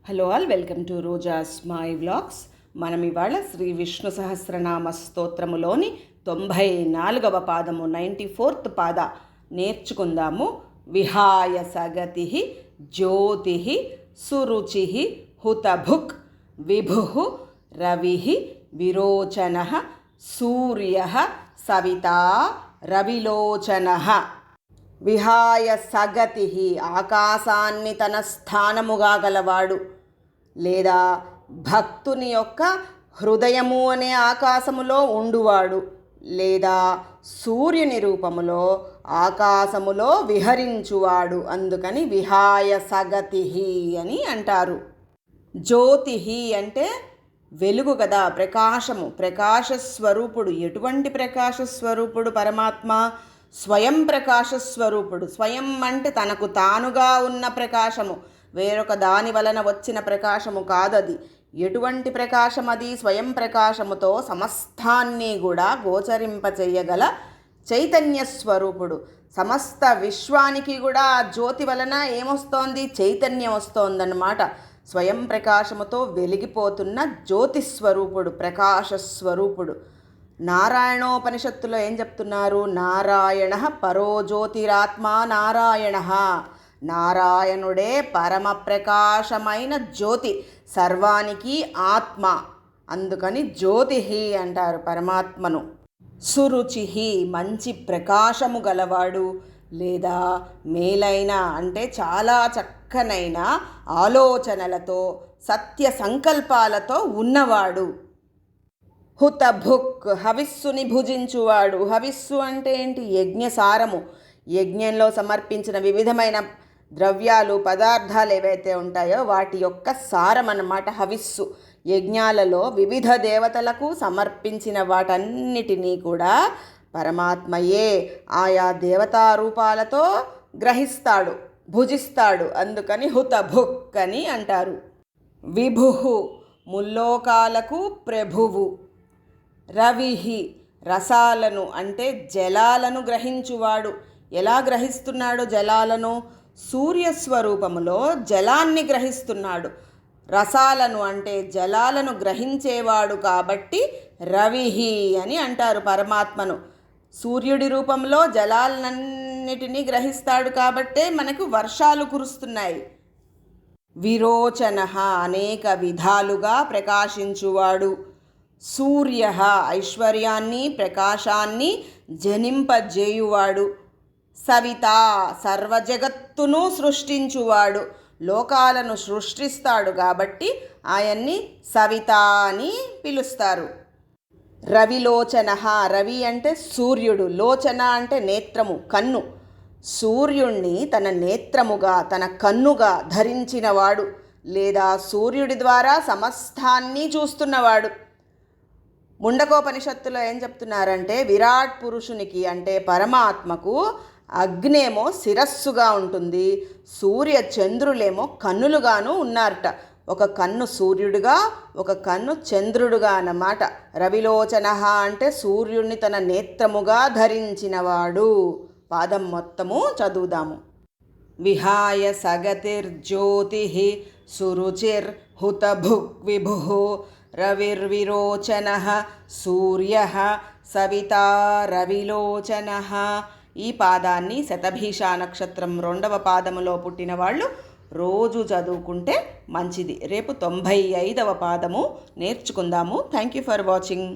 Hello all, welcome to Roja's my vlogs. మనం ఇవాళ శ్రీ విష్ణు సహస్రనామ స్తోత్రములోని 94వ పాదము 94th పాద నేర్చుకుందాము. విహాయ సగతి జ్యోతి సురుచి హుతభుక్ విభు రవి విరోచన సూర్య సవితా రవిలోచన. విహాయ సగతి ఆకాశాన్ని తన స్థానముగా గలవాడు, లేదా భక్తుని యొక్క హృదయము అనే ఆకాశములో ఉండువాడు, లేదా సూర్యుని రూపములో ఆకాశములో విహరించువాడు. అందుకని విహాయ సగతి అని అంటారు. జ్యోతి అంటే వెలుగు కదా, ప్రకాశము, ప్రకాశస్వరూపుడు. ఎటువంటి ప్రకాశస్వరూపుడు? పరమాత్మ స్వయం ప్రకాశస్వరూపుడు. స్వయం అంటే తనకు తానుగా ఉన్న ప్రకాశము, వేరొక దాని వలన వచ్చిన ప్రకాశము కాదది. ఎటువంటి ప్రకాశం అది? స్వయం ప్రకాశముతో సమస్తాన్ని కూడా గోచరింపచేయగల చైతన్య స్వరూపుడు. సమస్త విశ్వానికి కూడా ఆ జ్యోతి వలన ఏమొస్తోంది? చైతన్యం వస్తోందన్నమాట. స్వయం ప్రకాశముతో వెలిగిపోతున్న జ్యోతిస్వరూపుడు, ప్రకాశస్వరూపుడు. నారాయణోపనిషత్తులో ఏం చెప్తున్నారు? నారాయణ పరో జ్యోతిరాత్మ నారాయణ. నారాయణుడే పరమ ప్రకాశమైన జ్యోతి, సర్వానికి ఆత్మ. అందుకని జ్యోతి అంటారు పరమాత్మను. సురుచి మంచి ప్రకాశము గలవాడు, లేదా మేలైన అంటే చాలా చక్కనైన ఆలోచనలతో సత్య సంకల్పాలతో ఉన్నవాడు. హుతభుక్ హవిస్సుని భుజించువాడు. హవిస్సు అంటే ఏంటి? యజ్ఞసారము. యజ్ఞంలో సమర్పించిన వివిధమైన ద్రవ్యాలు, పదార్థాలు ఏవైతే ఉంటాయో వాటి యొక్క సారం అన్నమాట హవిస్సు. యజ్ఞాలలో వివిధ దేవతలకు సమర్పించిన వాటన్నిటినీ కూడా పరమాత్మయే ఆయా దేవతారూపాలతో గ్రహిస్తాడు, భుజిస్తాడు. అందుకని హుతభుక్ అని అంటారు. విభు ముల్లోకాలకు ప్రభువు. రవి రసాలను అంటే జలాలను గ్రహించువాడు. ఎలా గ్రహిస్తున్నాడు జలాలను? సూర్యస్వరూపములో జలాన్ని గ్రహిస్తున్నాడు. రసాలను అంటే జలాలను గ్రహించేవాడు కాబట్టి రవి అని అంటారు పరమాత్మను. సూర్యుడి రూపంలో జలాలన్నిటినీ గ్రహిస్తాడు కాబట్టే మనకు వర్షాలు కురుస్తున్నాయి. విరోచన అనేక విధాలుగా ప్రకాశించువాడు. సూర్య ఐశ్వర్యాన్ని, ప్రకాశాన్ని జనింపజేయువాడు. సవిత సర్వజగత్తును సృష్టించువాడు, లోకాలను సృష్టిస్తాడు కాబట్టి ఆయన్ని సవిత అని పిలుస్తారు. రవిలోచన. రవి అంటే సూర్యుడు, లోచన అంటే నేత్రము, కన్ను. సూర్యుణ్ణి తన నేత్రముగా, తన కన్నుగా ధరించినవాడు, లేదా సూర్యుడి ద్వారా సమస్తాన్ని చూస్తున్నవాడు. ముండకోపనిషత్తులో ఏం చెప్తున్నారంటే, విరాట్ పురుషునికి అంటే పరమాత్మకు అగ్నేమో శిరస్సుగా ఉంటుంది, సూర్య చంద్రులేమో కన్నులుగాను ఉన్నారట. ఒక కన్ను సూర్యుడిగా, ఒక కన్ను చంద్రుడుగా అన్నమాట. రవిలోచన అంటే సూర్యుడిని తన నేత్రముగా ధరించినవాడు. పాదం మొత్తము చదువుదాము. విహాయ సగతిర్జ్యోతి సురుచిర్ హుతభుక్ విభు రవిర్విరోచన సూర్య సవితా రవిలోచన. ఈ పాదాన్ని శతభీష నక్షత్రం 2వ పాదములో పుట్టిన వాళ్ళు రోజు చదువుకుంటే మంచిది. రేపు 95వ పాదము నేర్చుకుందాము. Thank you for watching.